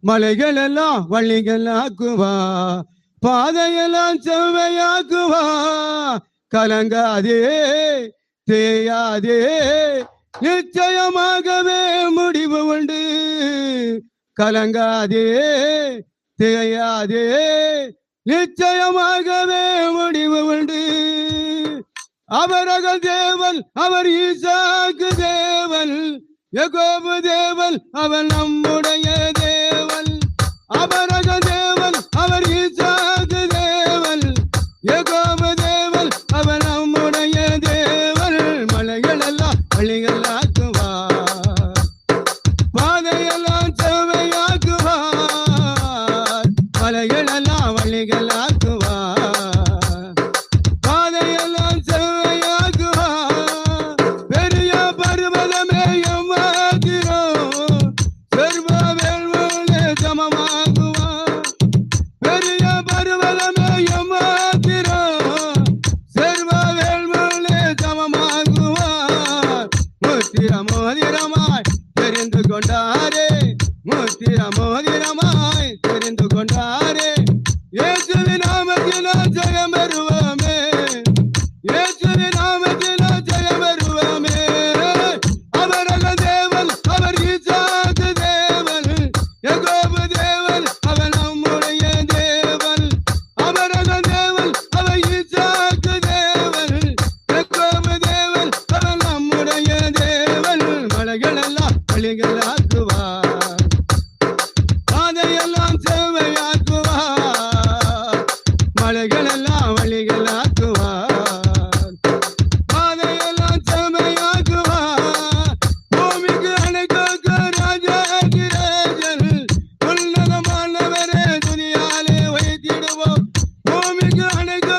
மலைகள் எல்லாம் வள்ளிகள் ஆக்குவா, பாதையெல்லாம் செவ்வையாக்குவா. கலங்காதே தேயாதே, நிச்சயமாகவே முடிவு உண்டு. கலங்காதே தேயாதே, நிச்சயமாகவே முடிவு உண்டு. அவரக தேவன், அவர் ஈசாக்கு தேவன், யாக்கோபு தேவன், அவன் நம்முடைய தேவன். அவரக தேவன், அவர் ஈசாக்கு தேவன், யாக்கோபு தேவன், அவன் நம்முடைய தேவன். மலைகள் எல்லாம் வழிகள் ஆக்குவார், பாதையெல்லாம் செவ்வையாக்குவார். மலைகள் எல்லாம் வழிகள் ஆக்குவார், பாதையெல்லாம் செவ்வையாக்குவார். பெரிய பர்வதமே எம்மாத்திரம், சர்வ வேள்வியிலே சமமாகுவார். பெரிய பர்வதமே எம்மாத்திரம், சர்வ வேள்வியிலே சமமாகுவார். முத்திர மோதிரமாய் தெரிந்து கொண்டாரே, முத்திர மோதிரமாய் தெரிந்து கொண்டாரே. இயேசுவின் நாமத்தினால் ஜெயம் பெறுவோமே, இயேசுவின் நாமத்தினால் ஜெயம் பெறுவோமே. அவரக தேவன், அவர் ஈசாக்கு தேவன், யாக்கோபு தேவன், அவன் நம்முடைய தேவன். அவரக தேவன், அவர் ஈசாக்கு தேவன், யாக்கோபு தேவன், அவன் நம்முடைய தேவன். மலைகள் எல்லாம் வழிகள் ஆக்குவார், பாதையெல்லாம் செவ்வையாக்குவார். மலைகள் எல்லாம் வழிகள் ஆக்குவார், பாதையெல்லாம் செவ்வையாக்குவார். பூமிக்கு அணைக்க ராஜாகிறேன், உன்னதமானவரே துணியாலே வைத்திடுவோம். பூமிக்கு அணைக்க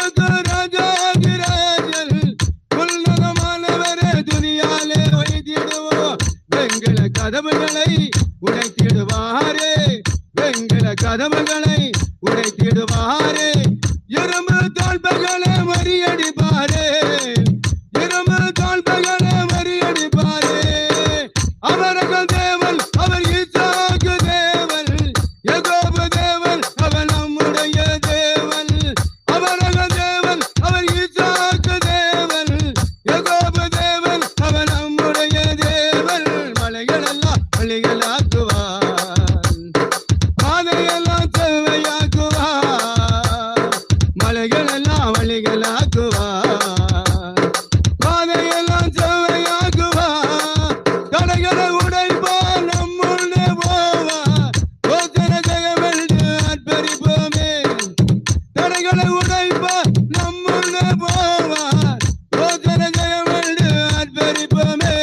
ராஜாகிறேன், உன்னதமானவரே துணியாலே வைத்திடுவோம். வெங்கல கதவுகளை உடைத்திடுவாரே, வெங்கல கதவுகளை உடைத்திடுவாரே. இரும்பு தோல்பைகளை மறியடிப்பாரே, இரும்பு தோல்பைகளை மறியடிப்பாரே. அவரக தேவன், அவர் ஈசாக்கு தேவன், யாக்கோபு தேவன், அவன் நம்முடைய தேவன். அவரக தேவன், அவர் ஈசாக்கு தேவன், யாக்கோபு தேவன், அவன் நம்முடைய தேவன். மலைகள் எல்லாம் வழிகள் ஆக்குவார், பாதையெல்லாம் செவ்வையாக்குவார். மலைகள் எல்லாம் வழிகள் ஆக்குவார், பாதையெல்லாம் செவ்வையாக்குவார். தடைகளை உடைப்பார், நம்முள்ளே போவார். கோச்சர ஜெயமென்று அர்ப்பரிப்போமே, தடைகளை உடைப்பார், நம்முள்ளே போவார். கோச்சர ஜெயமென்று அர்ப்பரிப்போமே.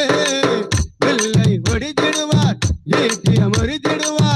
வில்லை ஒடித்திடுவார், ஈட்டியை முறித்திடுவார்,